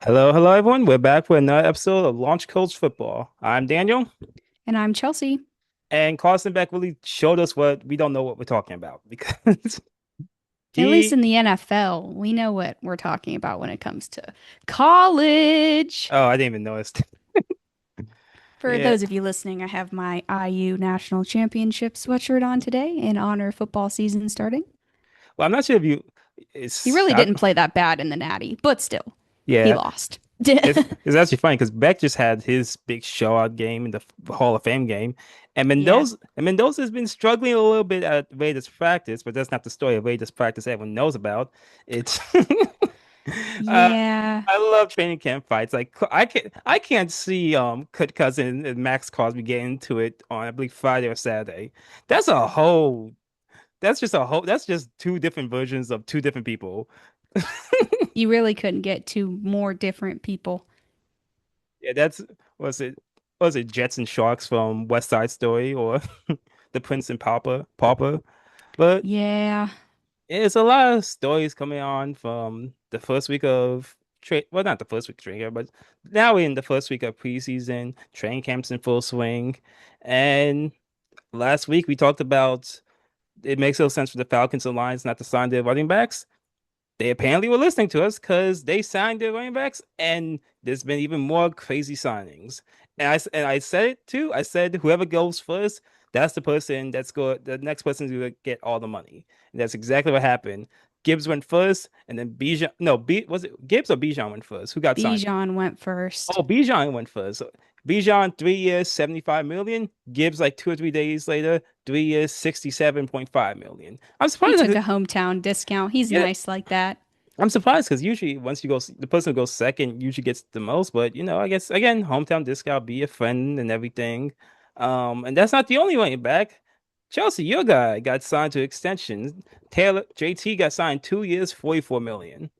Hello, hello, everyone. We're back with another episode of Launch Codes Football. I'm Daniel, And I'm Chelsea. and Carson Beck really showed us what we don't know what we're talking about because At least he, in the NFL, we know what we're talking about when it comes to college. oh, I didn't even notice. For Yeah, those of you listening, I have my IU National Championship sweatshirt on today in honor of football season starting. well, I'm not sure if you, He it's really shock. didn't play that bad in the Natty, but still, he Yeah, lost. it's actually funny because Beck just had his big showout game in the Hall of Fame game, and Yeah. Mendoza's been struggling a little bit at Raiders practice, but that's not the story of Raiders practice everyone knows about. It's Uh, Yeah. I love training camp fights. Like I can't see Kurt Cousin and Max Crosby getting into it on I believe Friday or Saturday. That's a whole that's just two different versions of two different people. You really couldn't get two more different people. Yeah, that's was it was it Jets and Sharks from West Side Story or the Prince and Pauper. But Yeah. it's a lot of stories coming on from the first week of trade. Well, not the first week of training camp, but now we're in the first week of preseason. Training camp's in full swing. And last week we talked about it makes no sense for the Falcons and Lions not to sign their running backs. They apparently were listening to us because they signed their running backs, and there's been even more crazy signings. And I said it too. I said whoever goes first, that's the person that's go. The next person's gonna get all the money, and that's exactly what happened. Gibbs went first, and then Bijan. No, B was it Gibbs or Bijan went first? Who got signed? Bijan went first. Oh, Bijan went first. So Bijan 3 years, 75 million. Gibbs like 2 or 3 days later, 3 years, 67.5 million. I'm He surprised took a that. hometown discount. He's Yeah, nice like that. I'm surprised because usually once you go, the person who goes second usually gets the most. But I guess again, hometown discount, be a friend and everything. And that's not the only running back. Chelsea, your guy got signed to extension. Taylor JT got signed 2 years, 44 million.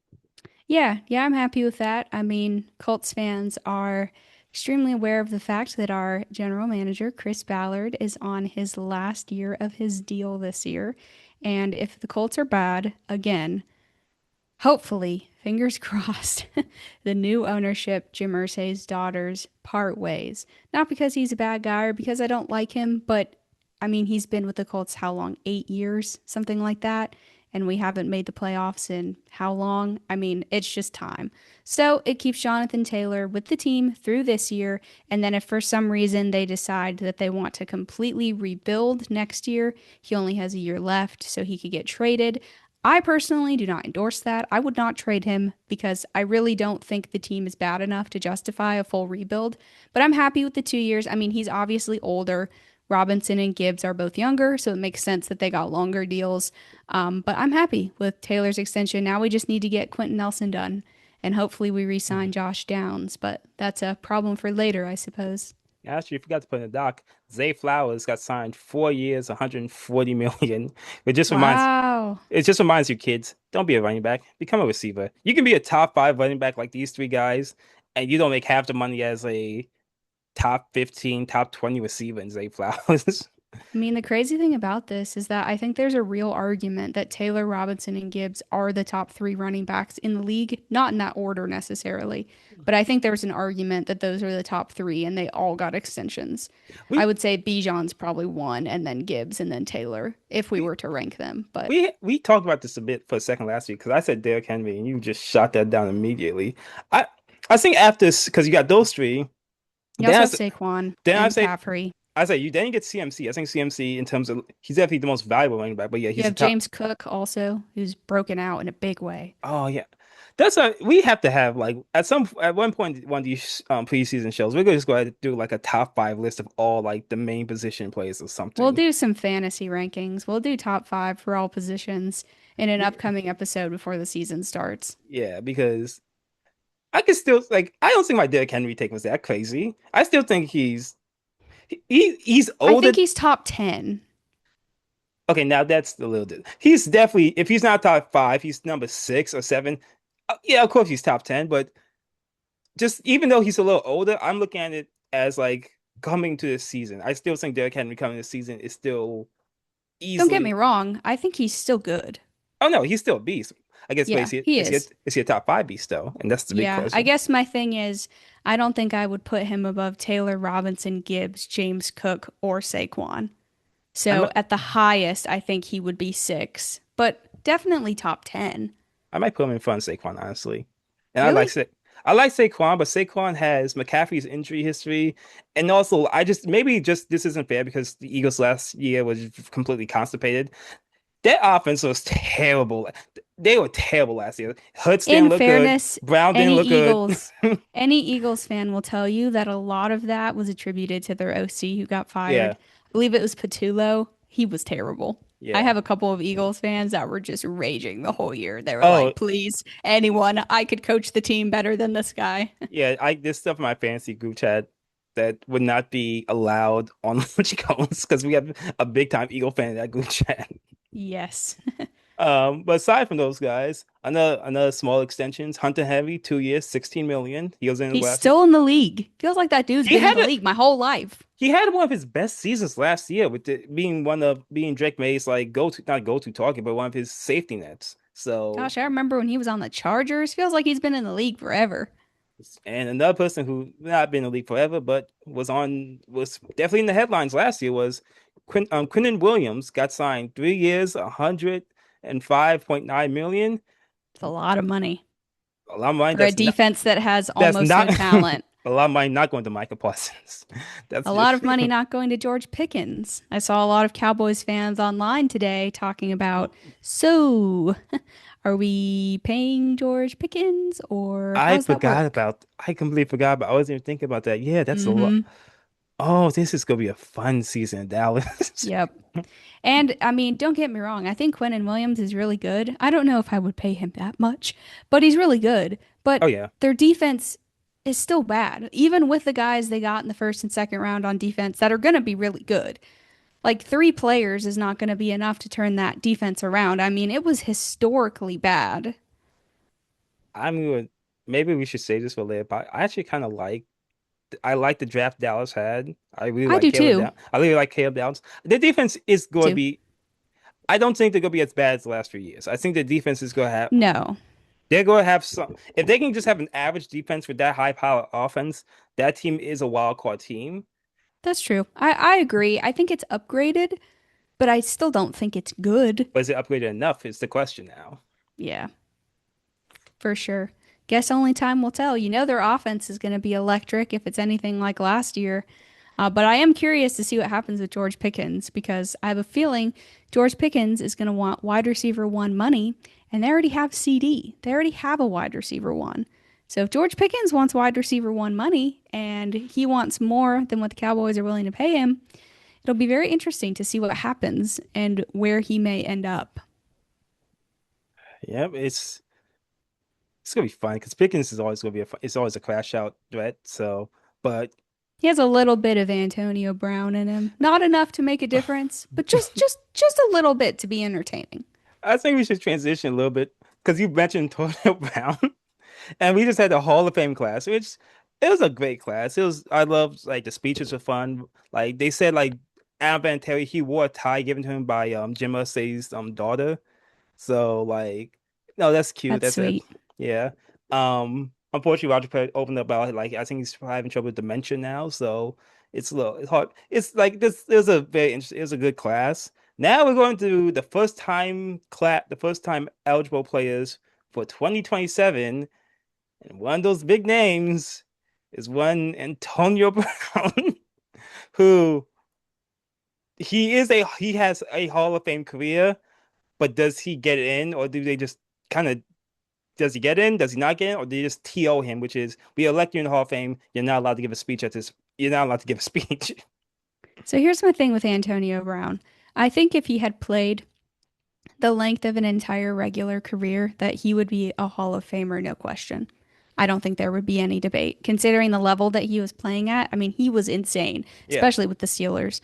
Yeah, I'm happy with that. I mean, Colts fans are extremely aware of the fact that our general manager, Chris Ballard, is on his last year of his deal this year. And if the Colts are bad, again, hopefully, fingers crossed, the new ownership, Jim Irsay's daughters, part ways. Not because he's a bad guy or because I don't like him, but I mean, he's been with the Colts how long? 8 years, something like that. And we haven't made the playoffs in how long? I mean, it's just time. So it keeps Jonathan Taylor with the team through this year. And then if for some reason they decide that they want to completely rebuild next year, he only has a year left, so he could get traded. I personally do not endorse that. I would not trade him because I really don't think the team is bad enough to justify a full rebuild. But I'm happy with the 2 years. I mean, he's obviously older. Robinson and Gibbs are both younger, so it makes sense that they got longer deals. But I'm happy with Taylor's extension. Now we just need to get Quentin Nelson done, and hopefully we re-sign Josh Downs. But that's a problem for later, I suppose. Actually, you forgot to put in the doc. Zay Flowers got signed 4 years, 140 million. It just reminds Wow. it just reminds you kids, don't be a running back, become a receiver. You can be a top five running back like these three guys, and you don't make half the money as a top 15, top 20 receiver in Zay Flowers. I mean, the crazy thing about this is that I think there's a real argument that Taylor, Robinson, and Gibbs are the top three running backs in the league. Not in that order necessarily, but I think there's an argument that those are the top three and they all got extensions. I We would say Bijan's probably one, and then Gibbs, and then Taylor, if we we were to rank them. But we talked about this a bit for a second last week because I said Derrick Henry and you just shot that down immediately. I I think after because you got those three, you then also I have s- Saquon then and McCaffrey. I say you then you get CMC. I think CMC in terms of he's definitely the most valuable running back, but yeah, You he's a have top. James Cook also, who's broken out in a big way. Oh yeah, that's a we have to have like at one point one of these preseason shows we're gonna just go ahead and do like a top five list of all like the main position players or We'll something. do some fantasy rankings. We'll do top five for all positions in an Yeah, upcoming episode before the season starts. yeah, because I can still like I don't think my Derrick Henry take was that crazy. I still think he's I older. think he's top 10. Okay, now that's a little bit. He's definitely if he's not top five, he's number 6 or 7. Yeah, of course he's top 10, but just even though he's a little older, I'm looking at it as like coming to this season. I still think Derrick Henry coming this season is still Don't get easily. me wrong, I think he's still good. Oh no, he's still a beast. I guess, but Yeah, he is. is he a top five beast though? And that's the big Yeah, I question. guess my thing is, I don't think I would put him above Taylor Robinson, Gibbs, James Cook, or Saquon. I'm So at the highest, I think he would be six, but definitely top 10. I might put him in front of Saquon, honestly. And Really? I like Saquon, but Saquon has McCaffrey's injury history, and also I just maybe just this isn't fair because the Eagles last year was completely constipated. Their offense was terrible. They were terrible last year. Hurts didn't In look good. fairness, Brown didn't any look good. Eagles, any Eagles fan will tell you that a lot of that was attributed to their OC who got Yeah, fired. I believe it was Patullo. He was terrible. I yeah. have a couple of Eagles fans that were just raging the whole year. They were Oh, like, please, anyone, I could coach the team better than this guy. yeah. I There's stuff in my fantasy group chat that would not be allowed on Lunch Cones because we have a big time Eagle fan in that group chat. Yes. But aside from those guys, another small extensions. Hunter Henry, 2 years, 16 million. He was in He's last year. still in the league. Feels like that dude's He been in had the a league my whole life. he had one of his best seasons last year with being Drake May's like go to target, but one of his safety nets. So Gosh, I remember when he was on the Chargers. Feels like he's been in the league forever. and another person who not been in the league forever, but was definitely in the headlines last year was Quinnen Williams got signed 3 years, 105.9 million. It's a lot of money A lot of money for a defense that has that's almost no not talent. a lot of money not going to Michael Parsons. That's A lot just of money not going to George Pickens. I saw a lot of Cowboys fans online today talking about, so are we paying George Pickens or how's that work? I completely forgot about I wasn't even thinking about that. Yeah, that's a lot. Mm-hmm. Oh, this is gonna be a fun season in Dallas. Yep. And I mean, don't get me wrong. I think Quentin Williams is really good. I don't know if I would pay him that much, but he's really good. Oh But yeah. their defense is still bad, even with the guys they got in the first and second round on defense that are going to be really good. Like three players is not going to be enough to turn that defense around. I mean, it was historically bad. I'm gonna maybe we should say this for later, but I actually kind of I like the draft Dallas had. I really I like do Caleb too. Down. I really like Caleb Downs. The defense is going to Too. be. I don't think they're going to be as bad as the last few years. I think the defense is going to have. No, They're going to have some. If they can just have an average defense with that high power offense, that team is a wild card team. that's true. I agree. I think it's upgraded, but I still don't think it's good. But is it upgraded enough? Is the question now. Yeah. For sure. Guess only time will tell. You know their offense is going to be electric if it's anything like last year. But I am curious to see what happens with George Pickens because I have a feeling George Pickens is going to want wide receiver one money, and they already have CD. They already have a wide receiver one. So if George Pickens wants wide receiver one money and he wants more than what the Cowboys are willing to pay him, it'll be very interesting to see what happens and where he may end up. Yeah, it's gonna be fun because Pickens is always gonna be it's always a crash out threat. So, but He has a little bit of Antonio Brown in him. Not enough to make a difference, but just a little bit to be entertaining. I think we should transition a little bit because you mentioned Antonio Brown. And we just had the Hall of Fame class, which it was a great class. It was I loved like the speeches were fun. Like they said like Al Terry, he wore a tie given to him by Jim Irsay's daughter. So like no, that's cute. That's That's it. sweet. Yeah. Unfortunately Roger Perry opened up about like I think he's having trouble with dementia now, so it's hard. It's like this it was a very interesting it was a good class. Now we're going to the first time eligible players for 2027. And one of those big names is one Antonio Brown, who he has a Hall of Fame career, but does he get in, or do they just kind of does he get in? Does he not get in, or do they just TO him, which is we elect you in the Hall of Fame, you're not allowed to give a speech at this. You're not allowed to give a speech. So here's my thing with Antonio Brown. I think if he had played the length of an entire regular career, that he would be a Hall of Famer, no question. I don't think there would be any debate. Considering the level that he was playing at, I mean, he was insane, Yeah, especially with the Steelers.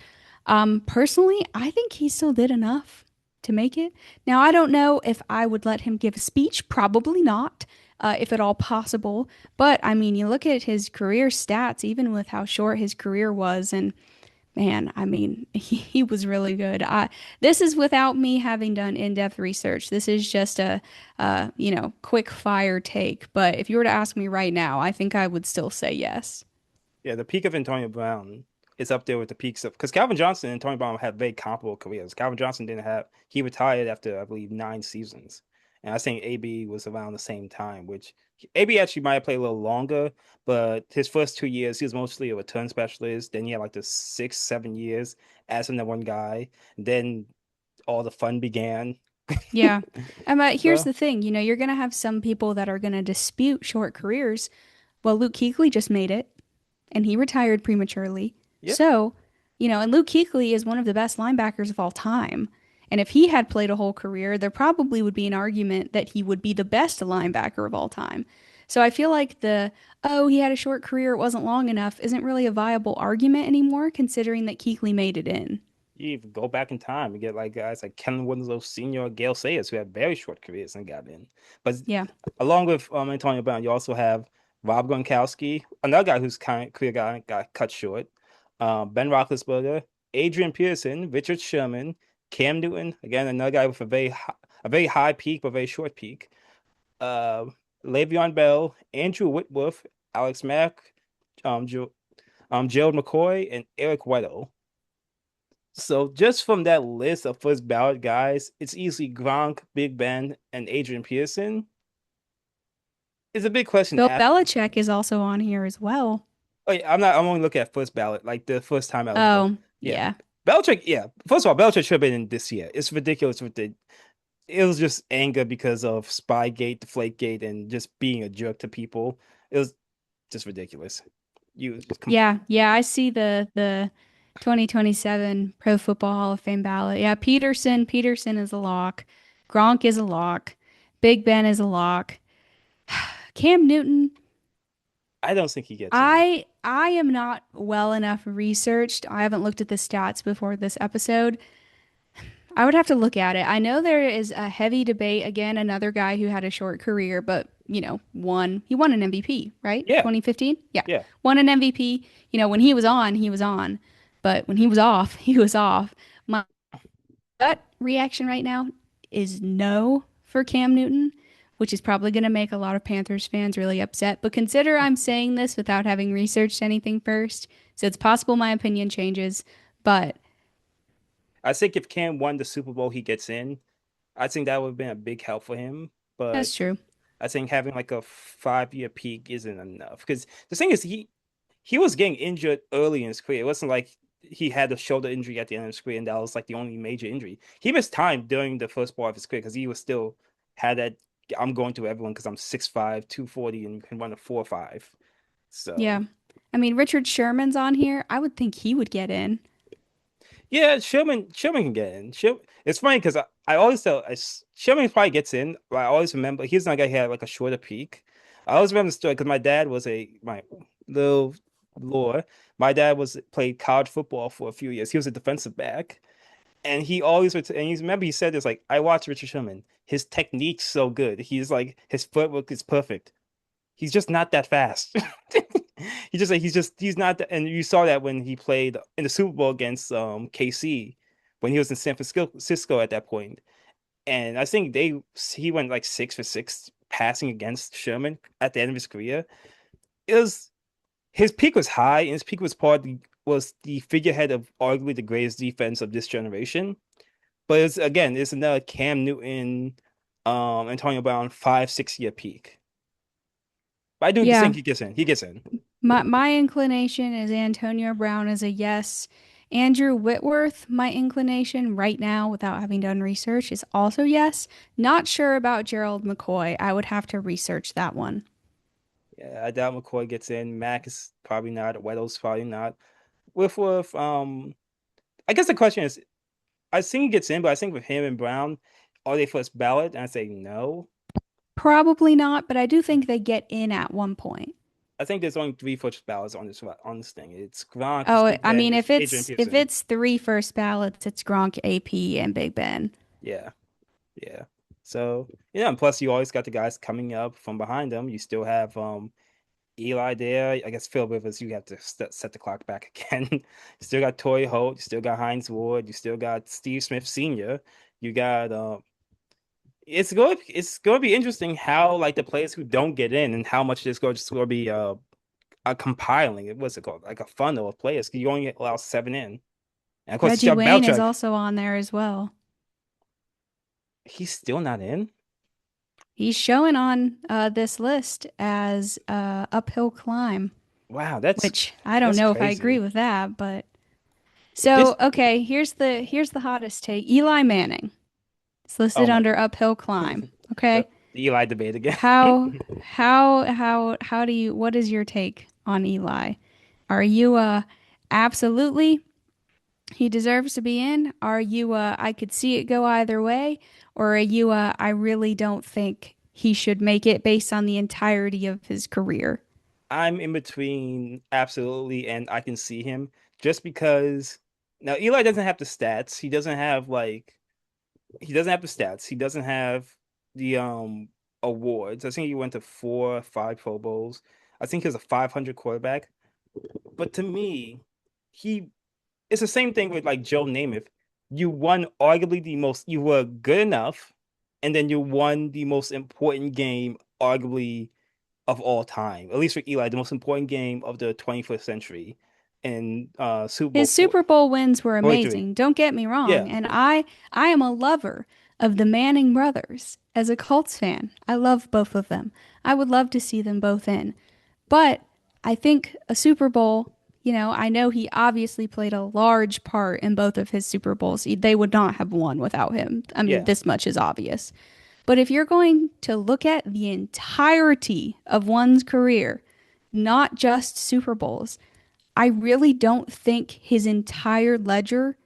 Personally, I think he still did enough to make it. Now, I don't know if I would let him give a speech. Probably not, if at all possible. But I mean, you look at his career stats, even with how short his career was, and Man, I mean, he was really good. This is without me having done in-depth research. This is just a, quick fire take. But if you were to ask me right now, I think I would still say yes. Yeah, the peak of Antonio Brown is up there with the peaks of because Calvin Johnson and Antonio Brown had very comparable careers. Calvin Johnson didn't have he retired after I believe 9 seasons, and I think AB was around the same time. Which AB actually might have played a little longer, but his first 2 years he was mostly a return specialist. Then he had like the 6, 7 years as the number one guy. Then all the fun began. Yeah. But here's So the thing, you're going to have some people that are going to dispute short careers. Well, Luke Kuechly just made it, and he retired prematurely. yeah, So, and Luke Kuechly is one of the best linebackers of all time. And if he had played a whole career, there probably would be an argument that he would be the best linebacker of all time. So I feel like oh, he had a short career, it wasn't long enough, isn't really a viable argument anymore, considering that Kuechly made it in. you even go back in time and get like guys like Ken Winslow Sr., Gale Sayers, who had very short careers and got in. But Yeah. along with Antonio Brown, you also have Rob Gronkowski, another guy whose kind of career got cut short. Ben Roethlisberger, Adrian Peterson, Richard Sherman, Cam Newton, again another guy with a very high peak but very short peak. Uh, Le'Veon Bell, Andrew Whitworth, Alex Mack, um, jo- Gerald McCoy, and Eric Weddle. So just from that list of first ballot guys, it's easily Gronk, Big Ben, and Adrian Peterson. It's a big question Bill after. Belichick is also on here as well. Oh, yeah, I'm not. I'm only looking at first ballot, like the first time eligible. Oh, Yeah, yeah. Belichick. Yeah, first of all, Belichick should have been in this year. It's ridiculous with the. It was just anger because of Spygate, Deflategate, and just being a jerk to people. It was just ridiculous. You Yeah, yeah, I see the 2027 Pro Football Hall of Fame ballot. Yeah, Peterson is a lock. Gronk is a lock. Big Ben is a lock. Cam Newton, I don't think he gets in. I am not well enough researched. I haven't looked at the stats before this episode. I would have to look at it. I know there is a heavy debate again, another guy who had a short career but, he won an MVP, right? Yeah, 2015? Yeah. yeah. Won an MVP. When he was on, he was on. But when he was off, he was off. My gut reaction right now is no for Cam Newton, which is probably going to make a lot of Panthers fans really upset. But consider I'm saying this without having researched anything first. So it's possible my opinion changes, but I think if Cam won the Super Bowl, he gets in. I think that would have been a big help for him. But that's true. I think having like a 5 year peak isn't enough because the thing is he was getting injured early in his career. It wasn't like he had a shoulder injury at the end of his career and that was like the only major injury. He missed time during the first part of his career because he was still had that I'm going to everyone because I'm 6'5", 240 and can run a 4.5. Yeah. So I mean, Richard Sherman's on here. I would think he would get in. yeah, Sherman can get in. It's funny because I always tell Sherman probably gets in, but I always remember he's not guy who had like a shorter peak. I always remember the story because my dad was my little lore. My dad was played college football for a few years. He was a defensive back, and he always would. And he's remember he said this like I watched Richard Sherman. His technique's so good. He's like his footwork is perfect. He's just not that fast. He's not that, and you saw that when he played in the Super Bowl against KC when he was in San Francisco at that point. And I think he went like 6 for 6 passing against Sherman at the end of his career. It was his peak was high, and his peak was the figurehead of arguably the greatest defense of this generation. But it's another Cam Newton, Antonio Brown 5 6 year peak. But I do Yeah. think he gets in. He gets in. My inclination is Antonio Brown is a yes. Andrew Whitworth, my inclination right now, without having done research, is also yes. Not sure about Gerald McCoy. I would have to research that one. Yeah, I doubt McCoy gets in. Mac is probably not. Weddle's probably not. With I guess the question is, I think he gets in, but I think with him and Brown, are they first ballot? And I say no. Probably not, but I do think they get in at one point. I think there's only three first ballots on this thing. It's Gronk, it's Oh, Big I Ben, mean, it's if Adrian if Peterson. it's three first ballots, it's Gronk, AP, and Big Ben. Yeah, yeah. So yeah, and plus you always got the guys coming up from behind them. You still have Eli there. I guess Phil Rivers, you have to set the clock back again. You still got Torrey Holt, you still got Hines Ward, you still got Steve Smith Sr. You got it's going to be interesting how like the players who don't get in and how much there's going to be a compiling. What's it called? Like a funnel of players. You only allow seven in. And of course, Reggie Chuck Wayne is Belcher, also on there as well. he's still not in. He's showing on this list as uphill climb, Wow, which I don't that's know if I agree crazy. with that, but This so okay, here's the hottest take. Eli Manning. It's oh listed my under uphill climb. the Okay. Eli debate again. How do you what is your take on Eli? Are you absolutely he deserves to be in? Are you I could see it go either way? Or are you I really don't think he should make it based on the entirety of his career? I'm in between absolutely and I can see him just because now Eli doesn't have the stats. He doesn't have the stats. He doesn't have the awards. I think he went to 4 or 5 Pro Bowls. I think he was a 500 quarterback. But to me, he it's the same thing with like Joe Namath. You won arguably the most, you were good enough, and then you won the most important game, arguably of all time. At least for Eli, the most important game of the 21st century in Super Bowl His Super Bowl wins were 43. amazing. Don't get me wrong, Yeah, and I am a lover of the Manning brothers. As a Colts fan, I love both of them. I would love to see them both in. But I think a Super Bowl, I know he obviously played a large part in both of his Super Bowls. They would not have won without him. I mean, yeah. this much is obvious. But if you're going to look at the entirety of one's career, not just Super Bowls, I really don't think his entire ledger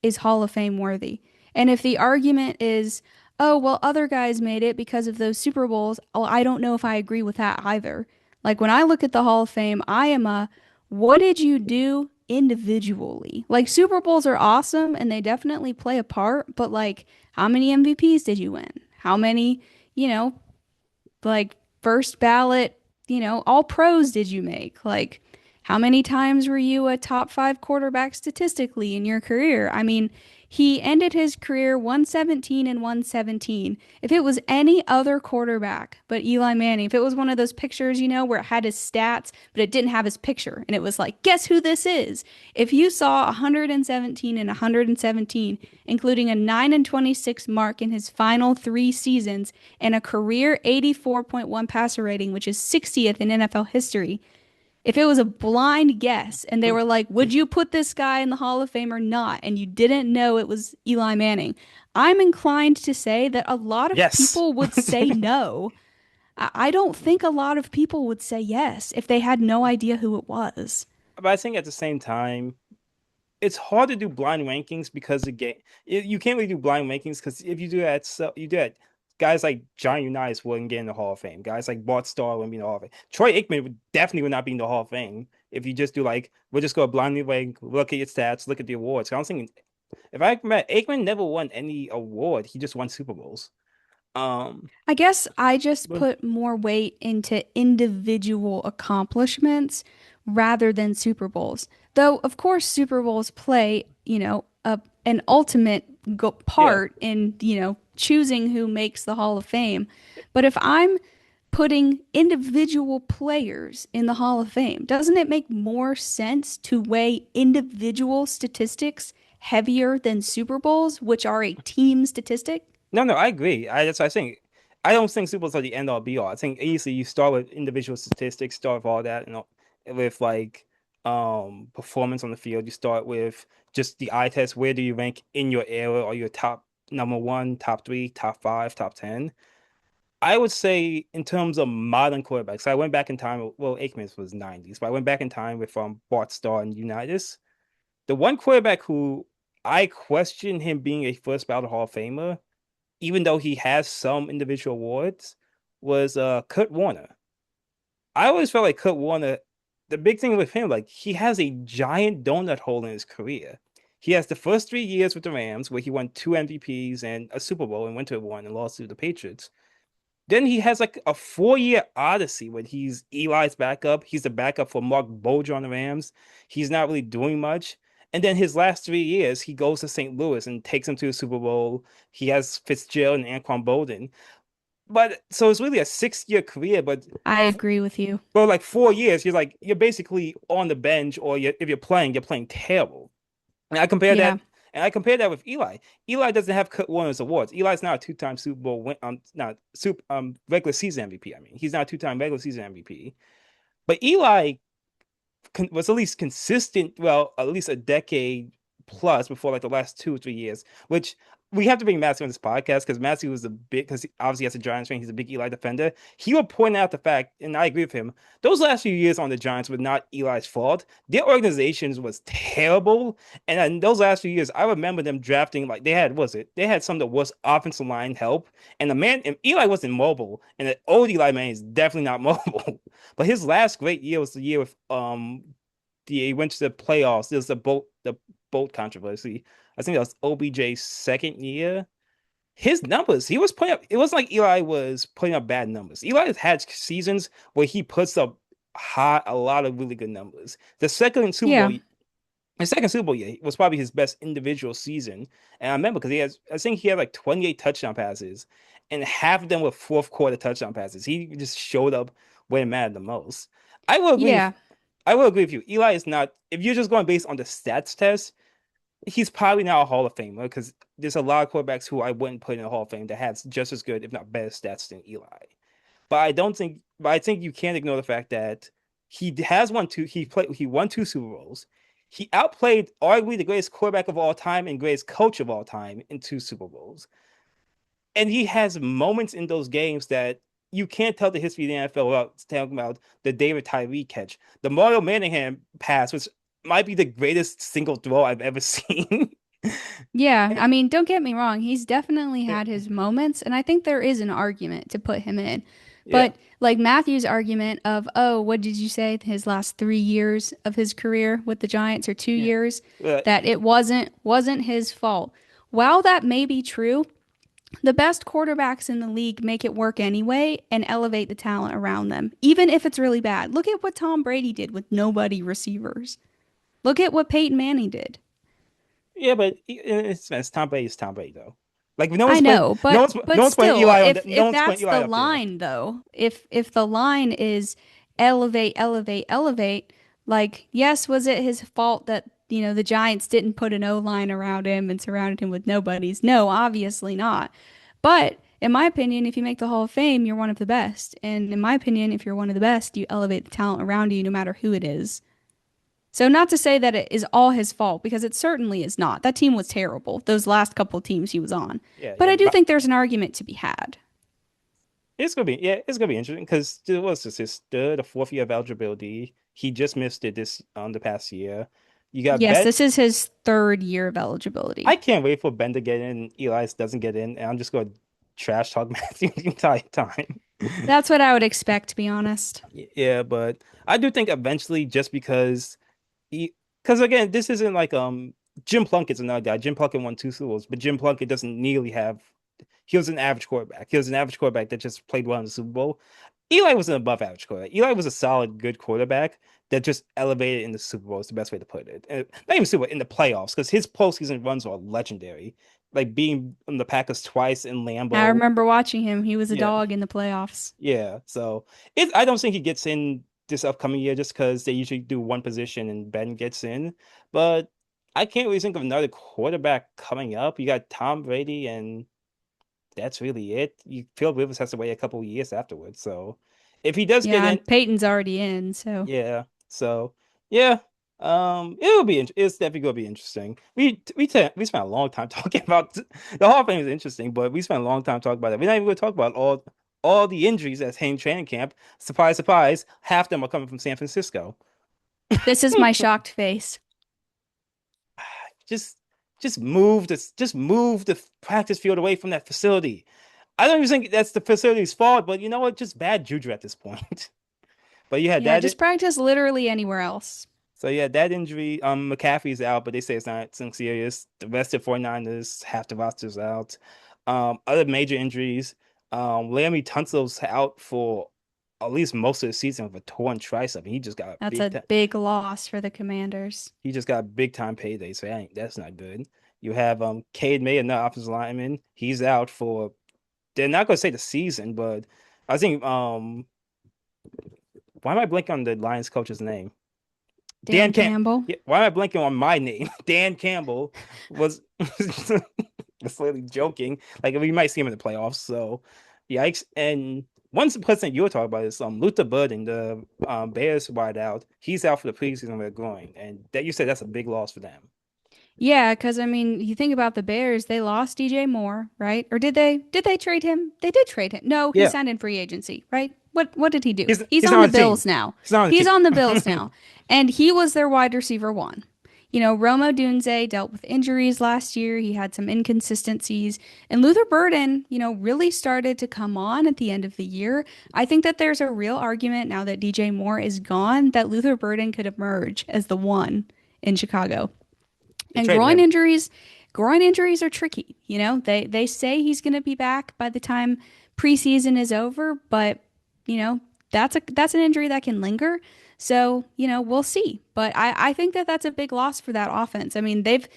is Hall of Fame worthy. And if the argument is, oh, well, other guys made it because of those Super Bowls, well, I don't know if I agree with that either. Like when I look at the Hall of Fame, I am what did you do individually? Like Super Bowls are awesome and they definitely play a part, but like how many MVPs did you win? How many, you know, like first ballot, all pros did you make? Like, how many times were you a top five quarterback statistically in your career? I mean, he ended his career 117 and 117. If it was any other quarterback but Eli Manning, if it was one of those pictures, where it had his stats, but it didn't have his picture, and it was like, guess who this is? If you saw 117 and 117, including a 9 and 26 mark in his final 3 seasons, and a career 84.1 passer rating, which is 60th in NFL history. If it was a blind guess and they were like, would you put this guy in the Hall of Fame or not? And you didn't know it was Eli Manning, I'm inclined to say that a lot of Yes. people would say no. I don't think a lot of people would say yes if they had no idea who it was. But I think at the same time, it's hard to do blind rankings because again, you can't really do blind rankings because if you do that, guys like John Unitas wouldn't get in the Hall of Fame. Guys like Bart Starr wouldn't be in the Hall of Fame. Troy Aikman would not be in the Hall of Fame if you just do like we'll just go blindly rank, look at your stats, look at the awards. I was thinking if I met Aikman never won any award, he just won Super Bowls. Um, I guess I just but put more weight into individual accomplishments rather than Super Bowls. Though, of course, Super Bowls play, an ultimate yeah, part in, choosing who makes the Hall of Fame. But if I'm putting individual players in the Hall of Fame, doesn't it make more sense to weigh individual statistics heavier than Super Bowls, which are a team statistic? no, I agree. I think I don't think Super Bowls are the end all be all. I think easily you start with individual statistics, start with all that, with like performance on the field. You start with just the eye test. Where do you rank in your era? Are you a top number one, top three, top five, top 10? I would say in terms of modern quarterbacks, I went back in time. Well, Aikman was 90s, but I went back in time with Bart Starr and Unitas. The one quarterback who I question him being a first ballot Hall of Famer even though he has some individual awards, was Kurt Warner. I always felt like Kurt Warner, the big thing with him, like he has a giant donut hole in his career. He has the first 3 years with the Rams where he won 2 MVPs and a Super Bowl and went to one and lost to the Patriots. Then he has like a 4 year odyssey when he's Eli's backup. He's the backup for Mark Bolger on the Rams. He's not really doing much. And then his last 3 years, he goes to St. Louis and takes him to the Super Bowl. He has Fitzgerald and Anquan Bolden. But so it's really a 6 year career, but I agree with you. for like 4 years, you're basically on the bench, or if you're playing terrible. And I compare Yeah. that, and I compare that with Eli. Eli doesn't have Kurt Warner's awards. Eli's not a two-time Super Bowl not super regular season MVP. I mean, he's not a two-time regular season MVP. But Eli was at least consistent, well, at least a decade plus before like the last 2 or 3 years, which we have to bring Matthew on this podcast because Matthew was a big, because obviously as a Giants fan, he's a big Eli defender. He will point out the fact, and I agree with him, those last few years on the Giants were not Eli's fault. Their organizations was terrible. And in those last few years, I remember them drafting like they had some of the worst offensive line help. And Eli wasn't mobile, and the old Eli man is definitely not mobile. But his last great year was the year with he went to the playoffs. There's the boat controversy. I think that was OBJ's second year. His numbers, he was putting up. It wasn't like Eli was putting up bad numbers. Eli has had seasons where he puts up a lot of really good numbers. Yeah. His second Super Bowl year was probably his best individual season. And I remember because I think he had like 28 touchdown passes, and half of them were fourth quarter touchdown passes. He just showed up when it mattered the most. I will agree with Yeah. I will agree with you. Eli is not, if you're just going based on the stats test, he's probably not a Hall of Famer because there's a lot of quarterbacks who I wouldn't put in the Hall of Fame that have just as good, if not better, stats than Eli. But I think you can't ignore the fact that he won two Super Bowls. He outplayed arguably the greatest quarterback of all time and greatest coach of all time in two Super Bowls. And he has moments in those games that you can't tell the history of the NFL without talking about the David Tyree catch, the Mario Manningham pass, which might be the greatest single throw I've ever seen. Yeah. I mean, don't get me wrong. He's definitely had his moments, and I think there is an argument to put him in. Yeah, But like Matthew's argument of, oh, what did you say? His last 3 years of his career with the Giants or two yeah. years, But that it wasn't his fault. While that may be true, the best quarterbacks in the league make it work anyway and elevate the talent around them, even if it's really bad. Look at what Tom Brady did with nobody receivers. Look at what Peyton Manning did. yeah, but it's Tom Brady. It's Tom Brady though. Like I know, no but one's putting still, Eli on. No if one's putting that's Eli the up there. line though, if the line is elevate, elevate, elevate, like yes, was it his fault that the Giants didn't put an O line around him and surrounded him with nobodies? No, obviously not. But in my opinion, if you make the Hall of Fame, you're one of the best. And in my opinion, if you're one of the best, you elevate the talent around you no matter who it is. So not to say that it is all his fault because it certainly is not. That team was terrible, those last couple of teams he was on. Yeah, But yeah, I do but think there's an argument to be had. it's gonna be interesting because it was just his third or fourth year of eligibility. He just missed it this the past year. You got Yes, Ben. this is his third year of I eligibility. can't wait for Ben to get in and Elias doesn't get in, and I'm just going to trash talk Matthew the entire time. That's what I would expect, to be honest. Yeah, but I do think eventually, just because again, this isn't like Jim Plunkett's another guy. Jim Plunkett won two Super Bowls, but Jim Plunkett doesn't nearly have. He was an average quarterback. He was an average quarterback that just played well in the Super Bowl. Eli was an above average quarterback. Eli was a solid, good quarterback that just elevated in the Super Bowl. Is the best way to put it. And not even Super Bowl, in the playoffs, because his postseason runs are legendary. Like being on the Packers twice in I Lambeau. remember watching him. He was a Yeah, dog in the playoffs. yeah. So I don't think he gets in this upcoming year just because they usually do one position and Ben gets in. But I can't really think of another quarterback coming up. You got Tom Brady, and that's really it. Phil Rivers has to wait a couple of years afterwards. So if he does get Yeah, in, and Peyton's already in, so yeah. So yeah, it's definitely gonna be interesting. We spent a long time talking about the Hall of Fame is interesting, but we spent a long time talking about it. We're not even gonna talk about all the injuries that's hitting training camp. Surprise, surprise, half them are coming from San Francisco. this is my shocked face. Just just move the practice field away from that facility. I don't even think that's the facility's fault, but you know what? Just bad juju at this point. But you had Yeah, that. just practice literally anywhere else. So yeah, that injury, McCaffrey's out, but they say it's not something serious. The rest of 49ers, half the roster's out. Other major injuries. Laramie Tunsil's out for at least most of the season with a torn tricep. He just got a That's big a time. big loss for the Commanders. He just got a big time payday, so that's not good. You have Cade May, another offensive lineman. He's out for they're not gonna say the season, but I think why am I blanking on the Lions coach's name? Dan Dan Camp. Campbell. Yeah, why am I blanking on my name? Dan Campbell was was slightly joking. Like we might see him in the playoffs. So yikes. And one person you were talking about is Luther Burden, the Bears wideout. He's out for the preseason with a groin, and that you said that's a big loss for them. Yeah, because I mean, you think about the Bears, they lost DJ Moore, right? Or did they? Did they trade him? They did trade him. No, he Yeah, signed in free agency, right? What did he do? He's he's on not the on the team. Bills now. He's not on He's the on the Bills team. now. And he was their wide receiver one. Romo Dunze dealt with injuries last year. He had some inconsistencies. And Luther Burden, really started to come on at the end of the year. I think that there's a real argument now that DJ Moore is gone that Luther Burden could emerge as the one in Chicago. They And traded him. groin injuries are tricky. They say he's going to be back by the time preseason is over, but you know, that's an injury that can linger. So, we'll see. But I think that that's a big loss for that offense. I mean, they've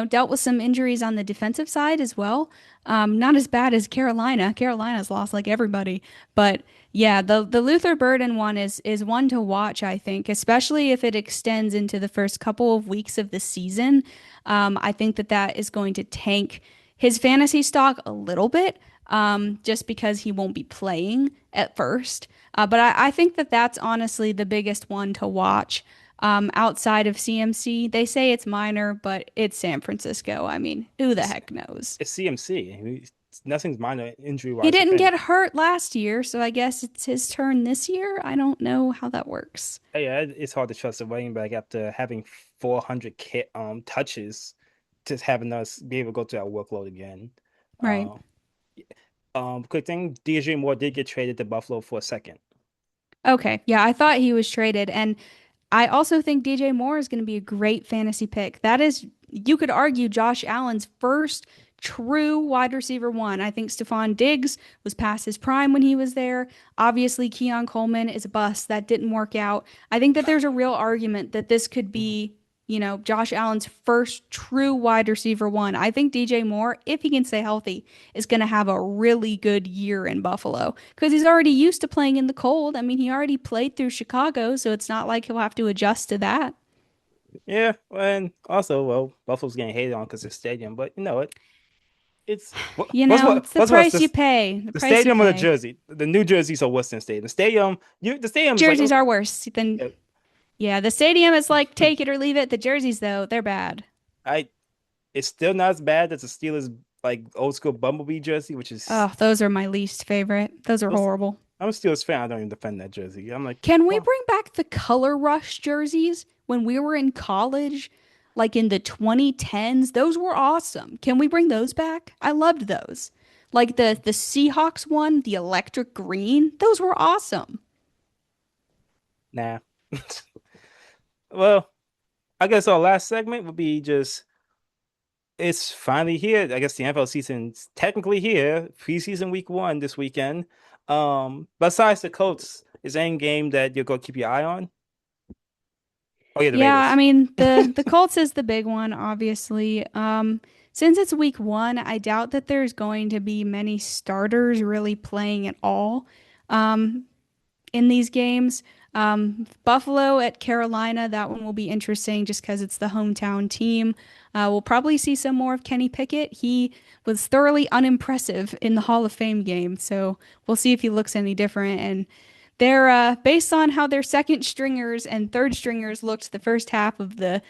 dealt with some injuries on the defensive side as well. Not as bad as Carolina. Carolina's lost like everybody, but yeah, the Luther Burden one is one to watch, I think, especially if it extends into the first couple of weeks of the season. I think that that is going to tank his fantasy stock a little bit, just because he won't be playing at first. But I think that that's honestly the biggest one to watch. Outside of CMC, they say it's minor, but it's San Francisco. I mean, who the It's heck knows? it's CMC. Nothing's minor injury He wise with didn't him. get hurt last year, so I guess it's his turn this year. I don't know how that works. Yeah, it's hard to trust a running back after having 400 touches to having us be able to go to that workload again. Right. Uh, quick thing, DJ Moore did get traded to Buffalo for a second. Okay. Yeah, I thought he was traded. And I also think DJ Moore is going to be a great fantasy pick. That is, you could argue, Josh Allen's first true wide receiver one. I think Stephon Diggs was past his prime when he was there. Obviously, Keon Coleman is a bust. That didn't work out. I think that there's a real argument that this could be, Josh Allen's first true wide receiver one. I think DJ Moore, if he can stay healthy, is going to have a really good year in Buffalo because he's already used to playing in the cold. I mean, he already played through Chicago, so it's not like he'll have to adjust to that. Yeah, and also, well, Buffalo's getting hated on because of the stadium, but you know what? It's It's the what's worse, price you pay. The the price you stadium or the pay. jersey? The New Jersey's a Western State. The stadium's like Jerseys okay, are worse than, yeah, yeah, the stadium is like take it or leave it. The jerseys, though, they're bad. I it's still not as bad as the Steelers like old school Bumblebee jersey, which is Oh, those are my least favorite. Those are horrible. I'm a Steelers fan. I don't even defend that jersey. I'm like, Can we well, bring back the color rush jerseys when we were in college? Like in the 2010s, those were awesome. Can we bring those back? I loved those. Like the Seahawks one, the electric green, those were awesome. nah. Well, I guess our last segment would be just it's finally here. I guess the NFL season's technically here. Preseason week one this weekend. Besides the Colts, is there any game that you're gonna keep your eye on? Oh yeah, the Yeah, I Raiders. mean the Colts is the big one, obviously. Since it's week one, I doubt that there's going to be many starters really playing at all. Um, in these games. Buffalo at Carolina, that one will be interesting just because it's the hometown team. We'll probably see some more of Kenny Pickett. He was thoroughly unimpressive in the Hall of Fame game, so we'll see if he looks any different. And they're based on how their second stringers and third stringers looked the first half of the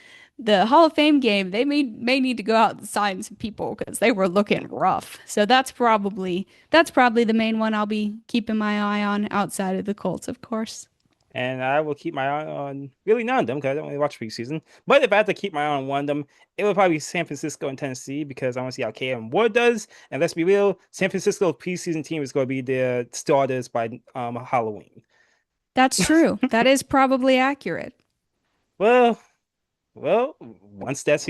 Hall of Fame game. They may need to go out and sign some people because they were looking rough. So that's probably the main one I'll be keeping my eye on outside of the Colts, of course. And I will keep my eye on really none of them because I don't really watch preseason. But if I had to keep my eye on one of them, it would probably be San Francisco and Tennessee because I want to see how KM Ward does. And let's be real, San Francisco's preseason team is going to be their starters by Halloween. That's true. That is probably accurate. Well, once that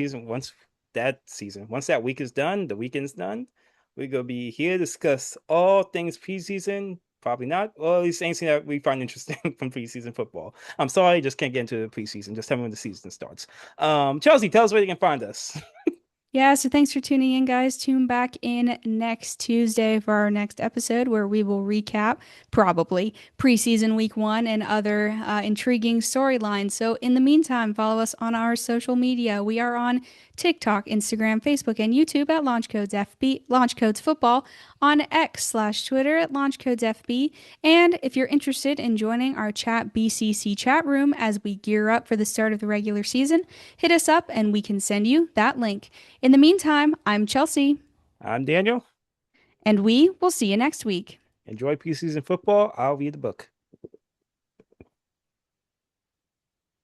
week is done, the weekend's done. We're gonna be here to discuss all things preseason. Probably not, or at least anything that we find interesting from preseason football. I'm sorry, just can't get into the preseason. Just tell me when the season starts. Chelsea, tell us where you can find us. Yeah, so thanks for tuning in, guys. Tune back in next Tuesday for our next episode where we will recap probably preseason week one and other intriguing storylines. So, in the meantime, follow us on our social media. We are on TikTok, Instagram, Facebook, and YouTube at Launch Codes FB, Launch Codes Football, on X/Twitter at Launch Codes FB. And if you're interested in joining our chat BCC chat room as we gear up for the start of the regular season, hit us up and we can send you that link. In the meantime, I'm Chelsea, I'm Daniel. and we will see you next week. Enjoy preseason football. I'll read the book.